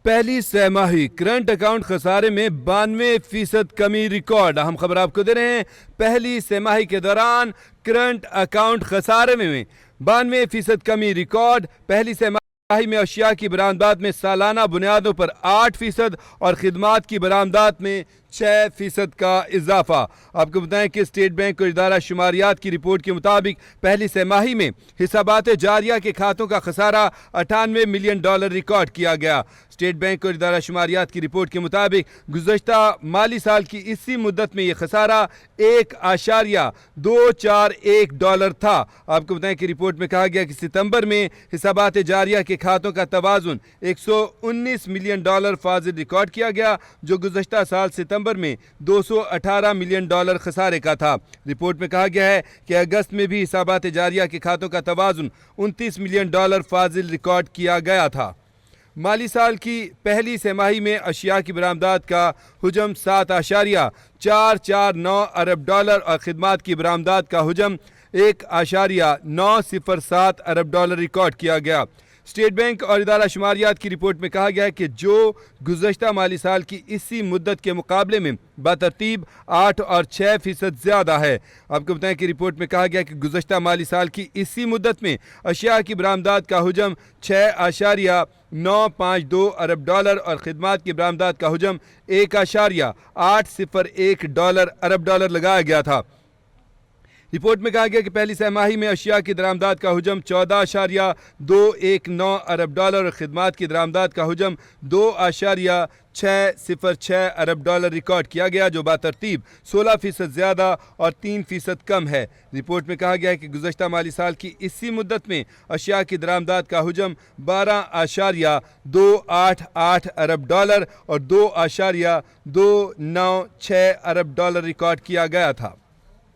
पहली सहमाही current account खसारे में 92% कमी रिकॉर्ड। हम खबर आपको दे रहे हैं, पहली सहमाही के दौरान करंट अकाउंट खसारे में 92% कमी रिकॉर्ड। पहली सहमाही में अशिया की बरामदात में सालाना बुनियादों पर 8% और खिदमात की बरामदात में 6% का इजाफा। आपको बताएं कि स्टेट बैंक और इदारा शुमारियात की रिपोर्ट के मुताबिक पहली सहमाही में हिसाबात जारिया के खातों का खसारा 98 मिलियन डॉलर रिकॉर्ड किया गया। स्टेट बैंक और इदारा शुमारियात की रिपोर्ट के मुताबिक गुज़श्ता माली साल की इसी मुद्दत में यह खसारा 1.241 डॉलर था। आपको बताएं कि रिपोर्ट में कहा गया कि सितंबर में हिसाबात जारिया के खातों का तवाज़ुन 119 मिलियन डॉलर फाजिल रिकॉर्ड किया गया, जो गुज़श्ता साल सितंबर में 218 मिलियन डॉलर खसारे का था। रिपोर्ट में कहा गया है कि अगस्त में भी हिसाबात जारिया के खातों का तवाज़ुन 29 मिलियन डॉलर फाजिल रिकॉर्ड किया गया था। माली साल की पहली सहमाही में अशिया की बरामदात का हुजम 7.449 अरब डॉलर और खिदमात की बरामदात का हुजम 1.907 अरब डॉलर रिकॉर्ड किया गया। स्टेट बैंक और इदारा शुमारियात की रिपोर्ट में कहा गया है कि जो गुज़श्ता माली साल की इसी मुद्दत के मुकाबले में बतरतीब 8 और 6% ज़्यादा है। आपको बताएं कि रिपोर्ट में कहा गया कि गुज़श्ता माली साल की इसी मुद्दत में अशिया की बरामदात का हुजम 6.952 अरब डॉलर और खिदमात की बरामदात का हुजम 1.801 अरब डॉलर लगाया गया था। रिपोर्ट में कहा गया कि पहली सहमाही में अशिया की दरामदात का हुजम 14.219 अरब डॉलर और खिदमात की दरामदात का हुजम 2.606 अरब डॉलर रिकॉर्ड किया गया, जो बातरतीब 16% ज़्यादा और 3% कम है। रिपोर्ट में कहा गया है कि गुज़श्ता माली साल की इसी मुद्दत में अशिया की दरामदात का हुजम 12.288 अरब डॉलर और 2.296 अरब डॉलर रिकॉर्ड किया गया था।